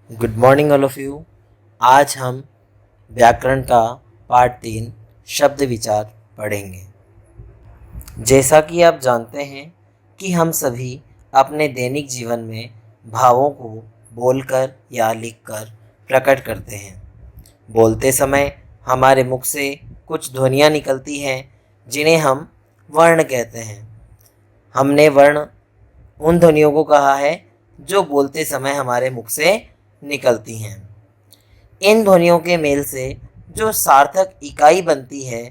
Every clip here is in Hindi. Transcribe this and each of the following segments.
Good morning all of you. आज हम व्याकरण का पार्ट 3 शब्द विचार पढ़ेंगे। जैसा कि आप जानते हैं कि हम सभी अपने दैनिक जीवन में भावों को बोलकर या लिखकर प्रकट करते हैं। बोलते समय हमारे मुख से कुछ ध्वनियाँ निकलती हैं जिन्हें हम वर्ण कहते हैं। हमने वर्ण उन ध्वनियों को कहा है जो बोलते समय हमारे मुख से निकलती हैं। इन ध्वनियों के मेल से जो सार्थक इकाई बनती है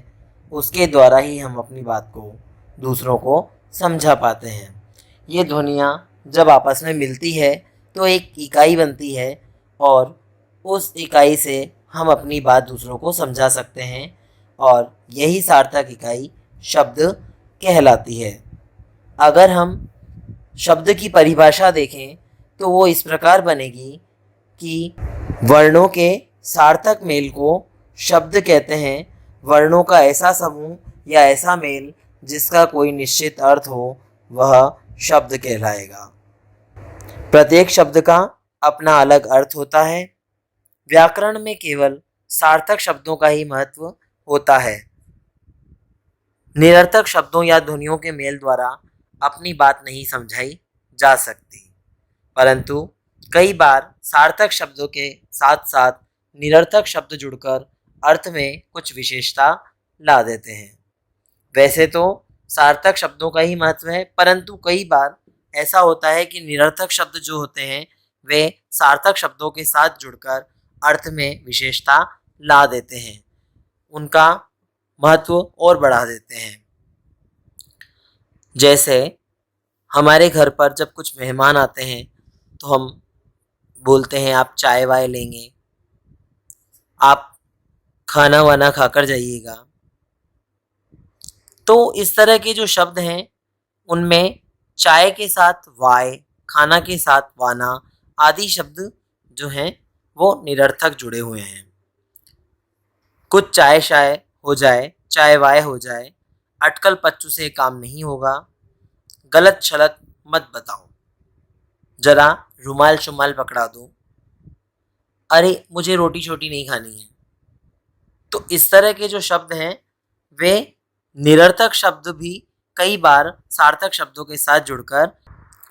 उसके द्वारा ही हम अपनी बात को दूसरों को समझा पाते हैं। ये ध्वनियाँ जब आपस में मिलती है तो एक इकाई बनती है और उस इकाई से हम अपनी बात दूसरों को समझा सकते हैं और यही सार्थक इकाई शब्द कहलाती है। अगर हम शब्द की परिभाषा देखें तो वो इस प्रकार बनेगी कि वर्णों के सार्थक मेल को शब्द कहते हैं। वर्णों का ऐसा समूह या ऐसा मेल जिसका कोई निश्चित अर्थ हो वह शब्द कहलाएगा। प्रत्येक शब्द का अपना अलग अर्थ होता है। व्याकरण में केवल सार्थक शब्दों का ही महत्व होता है। निरर्थक शब्दों या ध्वनियों के मेल द्वारा अपनी बात नहीं समझाई जा सकती, परंतु कई बार सार्थक शब्दों के साथ साथ निरर्थक शब्द जुड़कर अर्थ में कुछ विशेषता ला देते हैं। वैसे तो सार्थक शब्दों का ही महत्व है, परंतु कई बार ऐसा होता है कि निरर्थक शब्द जो होते हैं वे सार्थक शब्दों के साथ जुड़कर अर्थ में विशेषता ला देते हैं, उनका महत्व और बढ़ा देते हैं। जैसे हमारे घर पर जब कुछ मेहमान आते हैं तो हम बोलते हैं आप चाय वाय लेंगे, आप खाना वाना खाकर जाइएगा। तो इस तरह के जो शब्द हैं उनमें चाय के साथ वाय, खाना के साथ वाना आदि शब्द जो हैं वो निरर्थक जुड़े हुए हैं। कुछ चाय शाय हो जाए, चाय वाय हो जाए, अटकल पच्चू से काम नहीं होगा, गलत छलत मत बताओ, जरा रुमाल शुमाल पकड़ा दो, अरे मुझे रोटी छोटी नहीं खानी है। तो इस तरह के जो शब्द हैं वे निरर्थक शब्द भी कई बार सार्थक शब्दों के साथ जुड़कर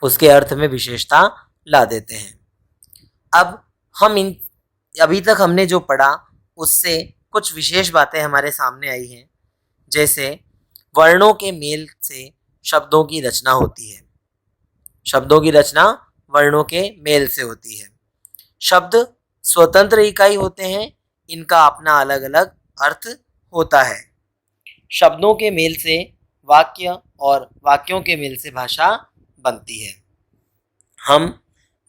उसके अर्थ में विशेषता ला देते हैं। अब हम इन अभी तक हमने जो पढ़ा उससे कुछ विशेष बातें हमारे सामने आई हैं। जैसे वर्णों के मेल से शब्दों की रचना होती है। शब्दों की रचना वर्णों के मेल से होती है। शब्द स्वतंत्र इकाई होते हैं, इनका अपना अलग अलग अर्थ होता है। शब्दों के मेल से वाक्य और वाक्यों के मेल से भाषा बनती है। हम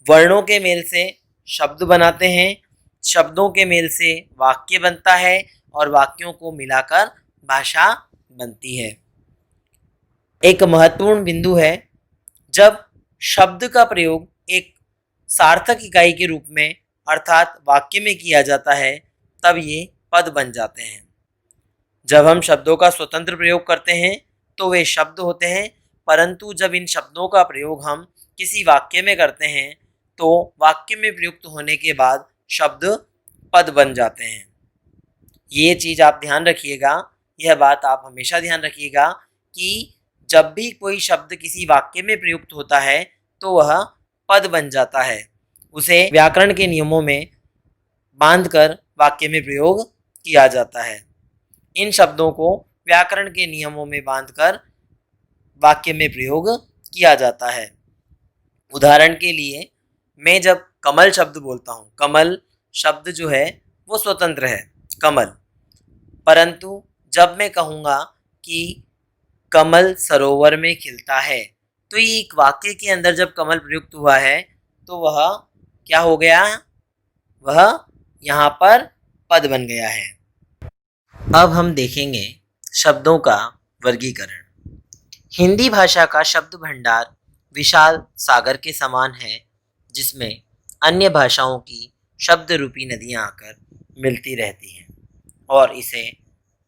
वर्णों के मेल से शब्द बनाते हैं, शब्दों के मेल से वाक्य बनता है और वाक्यों को मिलाकर भाषा बनती है। एक महत्वपूर्ण बिंदु है, जब शब्द का प्रयोग एक सार्थक इकाई के रूप में अर्थात वाक्य में किया जाता है तब ये पद बन जाते हैं। जब हम शब्दों का स्वतंत्र प्रयोग करते हैं तो वे शब्द होते हैं, परंतु जब इन शब्दों का प्रयोग हम किसी वाक्य में करते हैं तो वाक्य में प्रयुक्त होने के बाद शब्द पद बन जाते हैं। ये चीज़ आप ध्यान रखिएगा, यह बात आप हमेशा ध्यान रखिएगा कि जब भी कोई शब्द किसी वाक्य में प्रयुक्त होता है तो वह पद बन जाता है। उसे व्याकरण के नियमों में बांधकर वाक्य में प्रयोग किया जाता है। इन शब्दों को व्याकरण के नियमों में बांधकर वाक्य में प्रयोग किया जाता है। उदाहरण के लिए मैं जब कमल शब्द बोलता हूँ, कमल शब्द जो है वो स्वतंत्र है, कमल, परंतु जब मैं कहूँगा कि कमल सरोवर में खिलता है तो ये एक वाक्य के अंदर जब कमल प्रयुक्त हुआ है तो वह क्या हो गया, वह यहाँ पर पद बन गया है। अब हम देखेंगे शब्दों का वर्गीकरण। हिंदी भाषा का शब्द भंडार विशाल सागर के समान है, जिसमें अन्य भाषाओं की शब्द रूपी नदियाँ आकर मिलती रहती हैं और इसे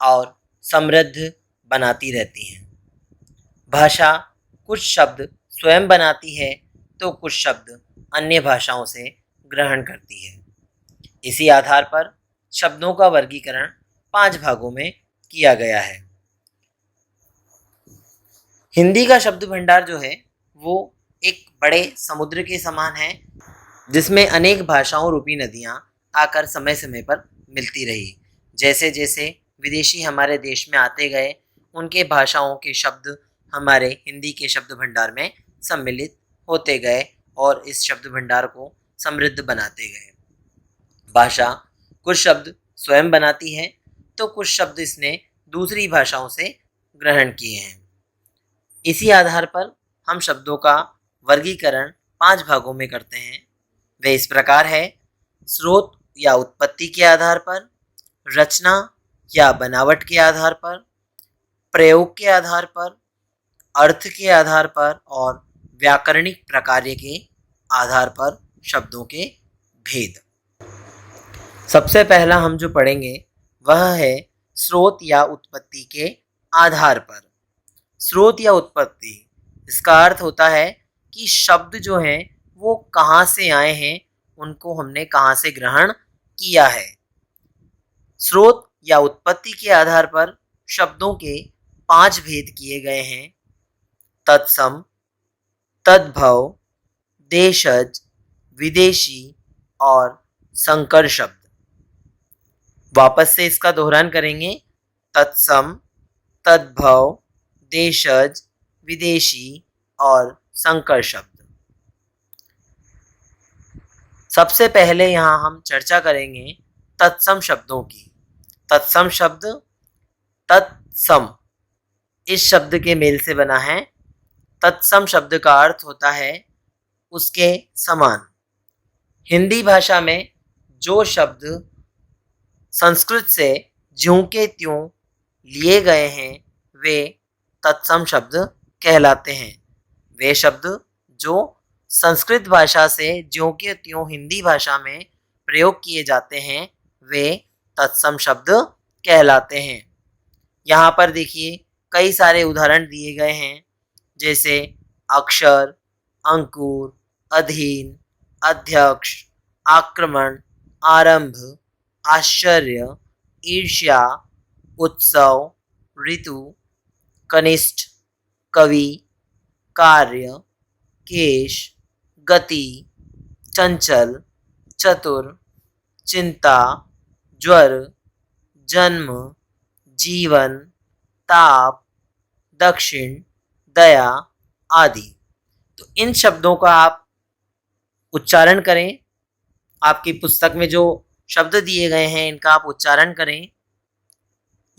और समृद्ध बनाती रहती हैं। भाषा कुछ शब्द स्वयं बनाती है तो कुछ शब्द अन्य भाषाओं से ग्रहण करती है। इसी आधार पर शब्दों का वर्गीकरण 5 भागों में किया गया है। हिंदी का शब्द भंडार जो है वो एक बड़े समुद्र के समान है, जिसमें अनेक भाषाओं रूपी नदियाँ आकर समय समय पर मिलती रही। जैसे जैसे विदेशी हमारे देश में आते गए, उनके भाषाओं के शब्द हमारे हिंदी के शब्द भंडार में सम्मिलित होते गए और इस शब्द भंडार को समृद्ध बनाते गए। भाषा कुछ शब्द स्वयं बनाती है, तो कुछ शब्द इसने दूसरी भाषाओं से ग्रहण किए हैं। इसी आधार पर हम शब्दों का वर्गीकरण 5 भागों में करते हैं। वे इस प्रकार है: स्रोत या उत्पत्ति के आधार पर, रचना या बनावट के आधार पर, प्रयोग के आधार पर, अर्थ के आधार पर और व्याकरणिक प्रकार्य के आधार पर शब्दों के भेद। सबसे पहला हम जो पढ़ेंगे वह है स्रोत या उत्पत्ति के आधार पर। स्रोत या उत्पत्ति, इसका अर्थ होता है कि शब्द जो हैं वो कहाँ से आए हैं, उनको हमने कहाँ से ग्रहण किया है। स्रोत या उत्पत्ति के आधार पर शब्दों के 5 भेद किए गए हैं: तत्सम, तद्भव, देशज, विदेशी और संकर शब्द। वापस से इसका दोहरान करेंगे: तत्सम, तद्भव, देशज, विदेशी और संकर शब्द। सबसे पहले यहाँ हम चर्चा करेंगे तत्सम शब्दों की। तत्सम शब्द तत्सम इस शब्द के मेल से बना है। तत्सम शब्द का अर्थ होता है उसके समान। हिंदी भाषा में जो शब्द संस्कृत से ज्यों के त्यों लिए गए हैं वे तत्सम शब्द कहलाते हैं। वे शब्द जो संस्कृत भाषा से ज्यों के त्यों हिंदी भाषा में प्रयोग किए जाते हैं वे तत्सम शब्द कहलाते हैं। यहाँ पर देखिए कई सारे उदाहरण दिए गए हैं, जैसे अक्षर, अंकुर, अधीन, अध्यक्ष, आक्रमण, आरंभ, आश्चर्य, ईर्ष्या, उत्सव, ऋतु, कनिष्ठ, कवि, कार्य, केश, गति, चंचल, चतुर, चिंता, ज्वर, जन्म, जीवन, ताप, दक्षिण, दया आदि। तो इन शब्दों का आप उच्चारण करें। आपकी पुस्तक में जो शब्द दिए गए हैं इनका आप उच्चारण करें।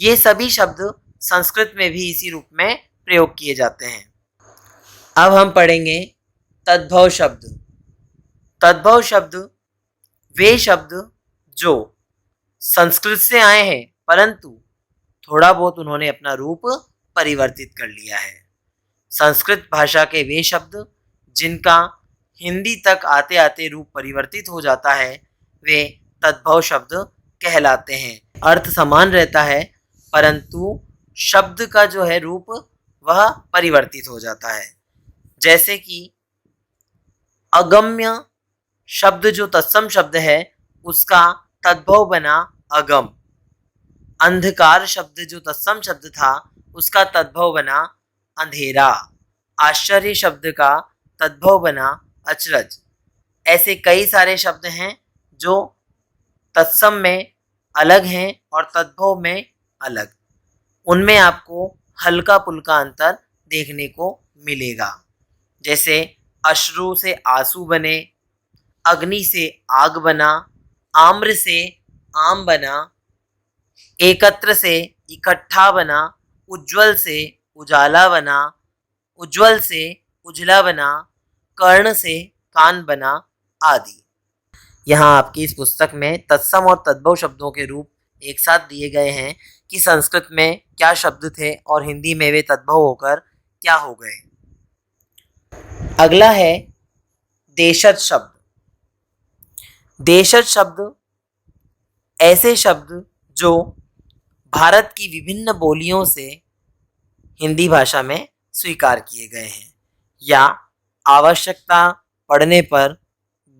ये सभी शब्द संस्कृत में भी इसी रूप में प्रयोग किए जाते हैं। अब हम पढ़ेंगे तद्भव शब्द। तद्भव शब्द वे शब्द जो संस्कृत से आए हैं परंतु थोड़ा बहुत उन्होंने अपना रूप परिवर्तित कर लिया है। संस्कृत भाषा के वे शब्द जिनका हिंदी तक आते आते रूप परिवर्तित हो जाता है वे तद्भव शब्द कहलाते हैं। अर्थ समान रहता है परंतु शब्द का जो है रूप वह परिवर्तित हो जाता है। जैसे कि अगम्य शब्द जो तत्सम शब्द है उसका तद्भव बना अगम। अंधकार शब्द जो तत्सम शब्द था उसका तद्भव बना अंधेरा। आश्चर्य शब्द का तद्भव बना अचरज। ऐसे कई सारे शब्द हैं जो तत्सम में अलग हैं और तद्भव में अलग। उनमें आपको हल्का पुल्का अंतर देखने को मिलेगा। जैसे अश्रु से आंसू बने, अग्नि से आग बना, आम्र से आम बना, एकत्र से इकट्ठा बना, उज्ज्वल से उजाला बना, उज्ज्वल से उजला बना, कर्ण से कान बना आदि। यहाँ आपकी इस पुस्तक में तत्सम और तद्भव शब्दों के रूप एक साथ दिए गए हैं कि संस्कृत में क्या शब्द थे और हिंदी में वे तद्भव होकर क्या हो गए। अगला है देशज शब्द। देशज शब्द ऐसे शब्द जो भारत की विभिन्न बोलियों से हिंदी भाषा में स्वीकार किए गए हैं या आवश्यकता पड़ने पर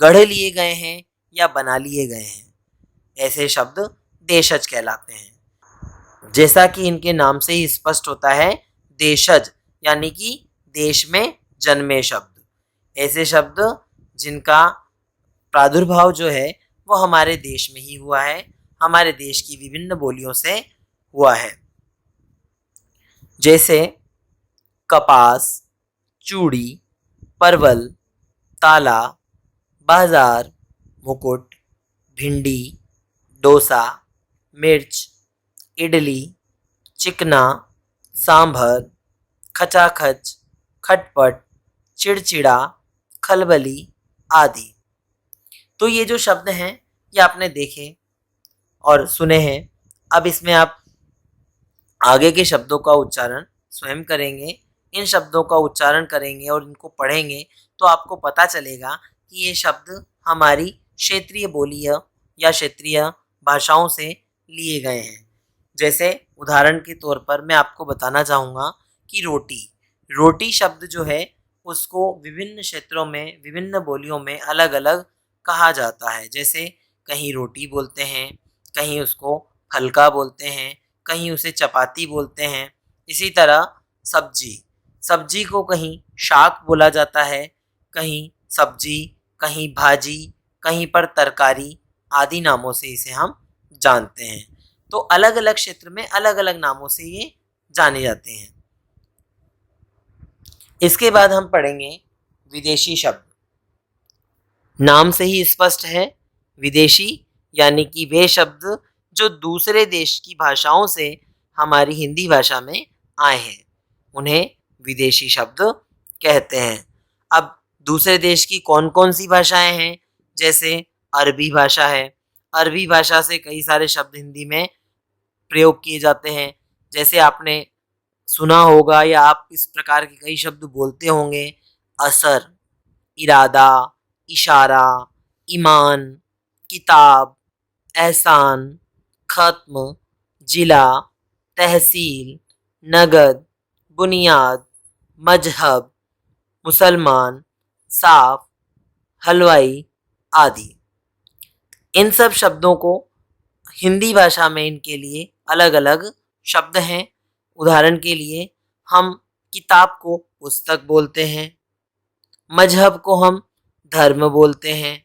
गढ़ लिए गए हैं या बना लिए गए हैं। ऐसे शब्द देशज कहलाते हैं। जैसा कि इनके नाम से ही स्पष्ट होता है, देशज यानी कि देश में जन्मे शब्द। ऐसे शब्द जिनका प्रादुर्भाव जो है वो हमारे देश में ही हुआ है, हमारे देश की विभिन्न बोलियों से हुआ है। जैसे कपास, चूड़ी, परवल, ताला, बाजार, मुकुट, भिंडी, डोसा, मिर्च, इडली, चिकना, सांभर, खचाखच, खटपट, चिड़चिड़ा, खलबली आदि। तो ये जो शब्द हैं ये आपने देखे और सुने हैं। अब इसमें आप आगे के शब्दों का उच्चारण स्वयं करेंगे, इन शब्दों का उच्चारण करेंगे और इनको पढ़ेंगे तो आपको पता चलेगा कि ये शब्द हमारी क्षेत्रीय बोलियाँ या क्षेत्रीय भाषाओं से लिए गए हैं। जैसे उदाहरण के तौर पर मैं आपको बताना चाहूँगा कि रोटी, रोटी शब्द जो है उसको विभिन्न क्षेत्रों में, विभिन्न बोलियों में अलग अलग कहा जाता है। जैसे कहीं रोटी बोलते हैं, कहीं उसको फलका बोलते हैं, कहीं उसे चपाती बोलते हैं। इसी तरह सब्जी, सब्जी को कहीं शाक बोला जाता है, कहीं सब्जी, कहीं भाजी, कहीं पर तरकारी आदि नामों से इसे हम जानते हैं। तो अलग अलग क्षेत्र में अलग अलग नामों से ये जाने जाते हैं। इसके बाद हम पढ़ेंगे विदेशी शब्द। नाम से ही स्पष्ट है, विदेशी यानी कि वे शब्द जो दूसरे देश की भाषाओं से हमारी हिंदी भाषा में आए हैं, उन्हें विदेशी शब्द कहते हैं। अब दूसरे देश की कौन कौन सी भाषाएं हैं? जैसे अरबी भाषा है, अरबी भाषा से कई सारे शब्द हिंदी में प्रयोग किए जाते हैं। जैसे आपने सुना होगा या आप इस प्रकार के कई शब्द बोलते होंगे, असर, इरादा, इशारा, ईमान, किताब, एहसान, खत्म, जिला, तहसील, नगद, बुनियाद, मजहब, मुसलमान, साफ, हलवाई आदि। इन सब शब्दों को हिंदी भाषा में इनके लिए अलग अलग शब्द हैं। उदाहरण के लिए हम किताब को पुस्तक बोलते हैं, मजहब को हम धर्म बोलते हैं।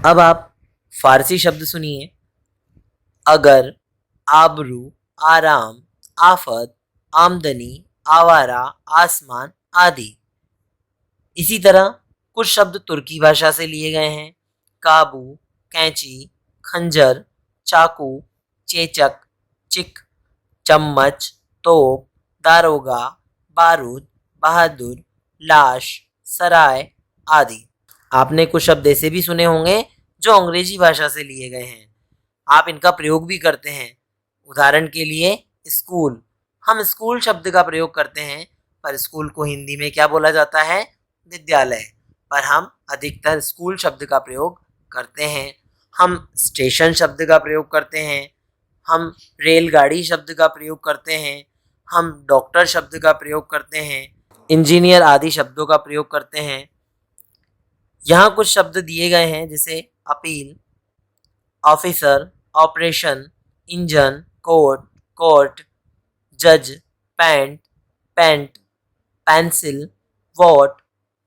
अब आप फारसी शब्द सुनिए, अगर, आबरू, आराम, आफत, आमदनी, आवारा, आसमान आदि। इसी तरह कुछ शब्द तुर्की भाषा से लिए गए हैं, काबू, कैंची, खंजर, चाकू, चेचक, चिक, चम्मच, तोप, दारोगा, बारूद, बहादुर, लाश, सराय आदि। आपने कुछ शब्द ऐसे भी सुने होंगे जो अंग्रेजी भाषा से लिए गए हैं, आप इनका प्रयोग भी करते हैं। उदाहरण के लिए स्कूल, हम स्कूल शब्द का प्रयोग करते हैं, पर स्कूल को हिंदी में क्या बोला जाता है? विद्यालय। पर हम अधिकतर स्कूल शब्द का प्रयोग करते हैं। हम स्टेशन शब्द का प्रयोग करते हैं, हम रेलगाड़ी शब्द का प्रयोग करते हैं, हम डॉक्टर शब्द का प्रयोग करते हैं, इंजीनियर आदि शब्दों का प्रयोग करते हैं। यहाँ कुछ शब्द दिए गए हैं जैसे appeal, officer, operation, engine, court, court, जज, pant, paint, pencil, vote,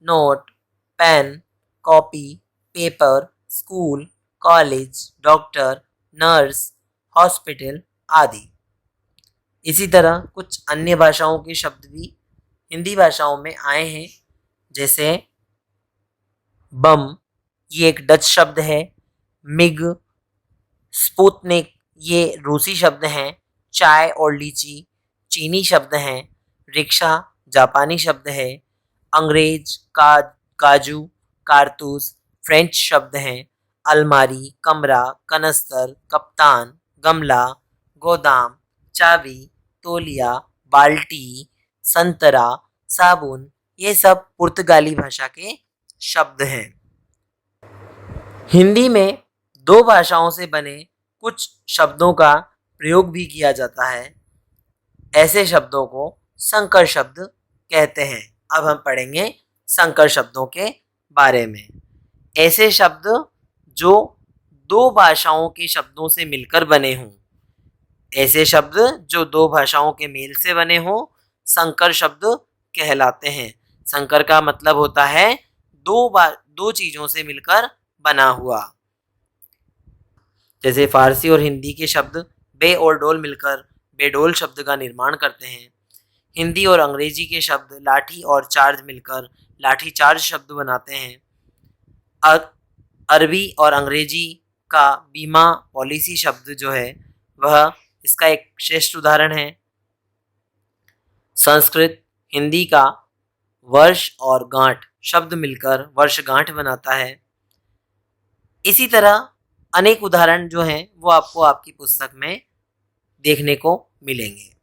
note, pen, copy, paper, school, college, doctor, nurse, hospital आदि। इसी तरह कुछ अन्य भाषाओं के शब्द भी हिंदी भाषाओं में आए हैं, जैसे बम, ये एक डच शब्द है, मिग, स्पुतनिक ये रूसी शब्द हैं, चाय और लीची चीनी शब्द हैं, रिक्शा जापानी शब्द है, अंग्रेज, काजू, कारतूस फ्रेंच शब्द हैं, अलमारी, कमरा, कनस्तर, कप्तान, गमला, गोदाम, चाबी, तौलिया, बाल्टी, संतरा, साबुन ये सब पुर्तगाली भाषा के शब्द हैं। हिंदी में दो भाषाओं से बने कुछ शब्दों का प्रयोग भी किया जाता है, ऐसे शब्दों को संकर शब्द कहते हैं। अब हम पढ़ेंगे संकर शब्दों के बारे में। ऐसे शब्द जो दो भाषाओं के शब्दों से मिलकर बने हों। ऐसे शब्द जो दो भाषाओं के मेल से बने हों संकर शब्द कहलाते हैं। संकर का मतलब होता है दो चीज़ों से मिलकर बना हुआ। जैसे फारसी और हिंदी के शब्द बे और डोल मिलकर बेडोल शब्द का निर्माण करते हैं। हिंदी और अंग्रेजी के शब्द लाठी और चार्ज मिलकर लाठी चार्ज शब्द बनाते हैं। अरबी और अंग्रेजी का बीमा पॉलिसी शब्द जो है वह इसका एक श्रेष्ठ उदाहरण है। संस्कृत हिंदी का वर्ष और गांठ शब्द मिलकर वर्षगांठ बनाता है। इसी तरह अनेक उदाहरण जो हैं वो आपको आपकी पुस्तक में देखने को मिलेंगे।